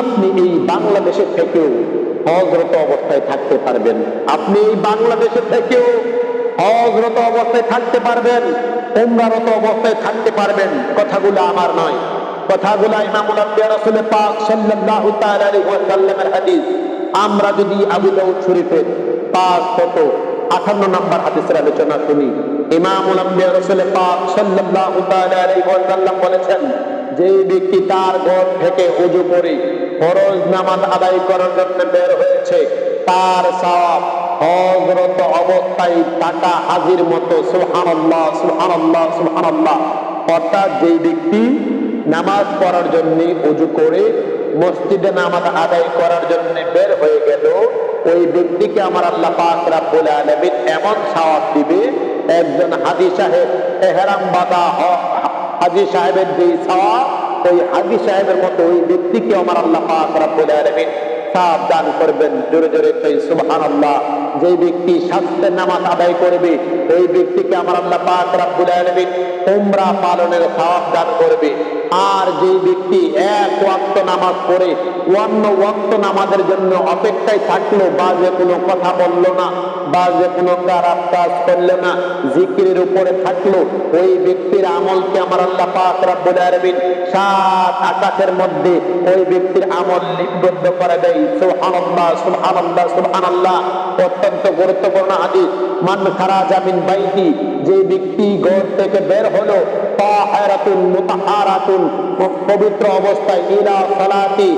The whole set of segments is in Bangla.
আপনি এই বাংলাদেশে থেকেও হজরত অবস্থায় থাকতে পারবেন, আপনি এই বাংলাদেশে থেকেও হজরত অবস্থায় থাকতে পারবেন, উমরারত অবস্থায় থাকতে পারবেন। কথাগুলো আমার নয়, কথাগুলো ইমামুল আম্বিয়া রাসূল পাক সাল্লাল্লাহু তাআলা আলাইহি ওয়াসাল্লামের হাদিস। আমরা যদি আবু দাউদ শরীফের 558 নম্বর হাদিসের আলোচনা শুনি, ইমামুল আম্বিয়া রাসূল পাক সাল্লাল্লাহু তাআলা আলাইহি ওয়াসাল্লাম বলেছেন, যে ব্যক্তি তার ঘর থেকে ওযু করে ফরজ নামাজ আদায় করার জন্য বের হয়েছে, তার সওয়াব হযরত অবস্থায় টাকা হাজির মতো। সুবহানাল্লাহ, সুবহানাল্লাহ, সুবহানাল্লাহ। অর্থাৎ যে ব্যক্তি নামাজ পড়ার জন্য ওযু করে মসজিদে নামাজ আদায় করার জন্য বের হয়ে গেল, ওই ব্যক্তিকে আমার আল্লাহ পাক রব্বুল আলামিন এমন সওয়াব দিবে, একজন হাজী সাহেব ইহরাম বাঁধা হাজী সাহেবের যে সওয়াব, ওই হাজী সাহেবের মতো ওই ব্যক্তিকে আমার আল্লাহ পাক রব্বুল আলামিন সওয়াব দান করবেন। জোরে জোরে কই সুবহানাল্লাহ। যে ব্যক্তি স্বাস্থ্যের নামাজ আদায় করবে, ওই ব্যক্তিকে আমার আল্লাহ পাক রব্বুল আলামিন উমরা পালনের সওয়াব দান করবে। আর যে ব্যক্তি এক ওয়াক্ত নামাজ পড়ে অন্য ওয়াক্ত নামাজের জন্য অপেক্ষায় থাকলো, বা যে কোনো কথা বললো না, বা যে কোনো খারাপ কাজ করলো না, জিকিরের উপরে থাকলো, ওই ব্যক্তির আমলকে আমার আল্লাহ পাক রব্বুল আলামিন সাত আকাশের মধ্যে ওই ব্যক্তির আমল লিপিবদ্ধ করে দেয়। সুবহানাল্লাহ, সুবহানাল্লাহ, সুবহানাল্লাহ। অত্যন্ত গুরুত্বপূর্ণ হাদিস। মান খারাজা মিন বাইতি, যে ব্যক্তি ঘর থেকে বের হলো তাহারাতুন মুতাহারাতুন, পবিত্র অবস্থায়, ইলা সালাতি,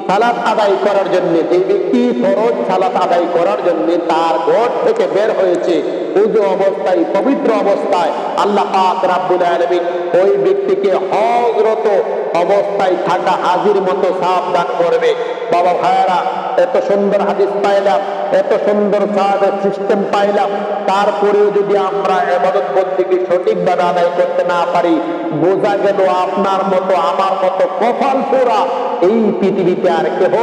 সালাত আদায় করার জন্য, যে ব্যক্তি ফরজ সালাত আদায় করার জন্য তার ঘর থেকে বের হয়েছে ওযু অবস্থায়, পবিত্র অবস্থায়, আল্লাহ পাক রব্বুল আলামিন ওই ব্যক্তিকে হযরত অবস্থায় থাকা হাজীর মতো সওয়াব দান করবে। বাবা ভাইরা, এত সুন্দর হাদিস পাইলাম, এত সুন্দর সওয়াবের সিস্টেম পাইলাম, তারপরেও যদি আমরা ইবাদত বন্দেগী সঠিকভাবে আদায় করতে না পারি, বোঝা গেল আপনার মতো আমার মতো কপাল পোড়া এই পৃথিবীতে আর কেহ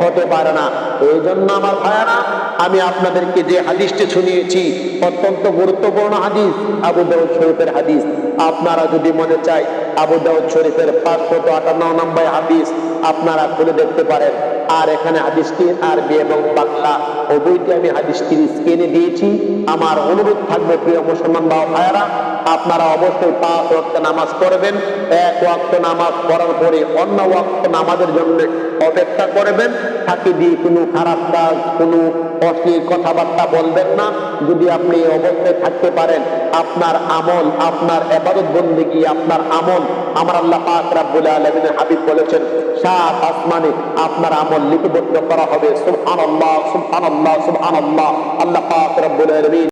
হতে পারে না। এই জন্য আমার ভাইরা, আমি আপনাদেরকে যে হাদিসটি শুনিয়েছি অত্যন্ত গুরুত্বপূর্ণ হাদিস, আবু দাউদ শরীফের হাদিস। আপনারা যদি মনে চাই আবু দাউদ শরীফের 558 নম্বর হাদিস আপনারা খুলে দেখতে পারেন। আর এখানে হাদিসটি আরবি এবং বাংলা উভয়টি আমি হাদিসটির স্ক্রিনে দিয়েছি। আমার অনুরোধ থাকবে, প্রিয় মুসলমান ভাইরা, আপনারা অবশ্যই 5 ওয়াক্ত নামাজ পড়বেন। এক ওয়াক্ত নামাজ পড়ার পরে অন্য ওয়াক্ত নামাজের জন্য অপেক্ষা করবেন। ফাঁকি দিয়ে কোনো খারাপ কাজ, কোনো অশ্লীল কথাবার্তা বলবেন না। যদি আপনি এই অবস্থায় থাকতে পারেন, আপনার আমল, আপনার ইবাদত বন্দেগী, আপনার আমল আমার আল্লাহ পাক রব্বুল আলামিনের হাবিব বলেছেন, সাত আসমানে আপনার আমল লিপিবদ্ধ করা হবে। সুবহানাল্লাহ, সুবহানাল্লাহ, সুবহানাল্লাহ। আল্লাহ পাক রব্বুল আলামিন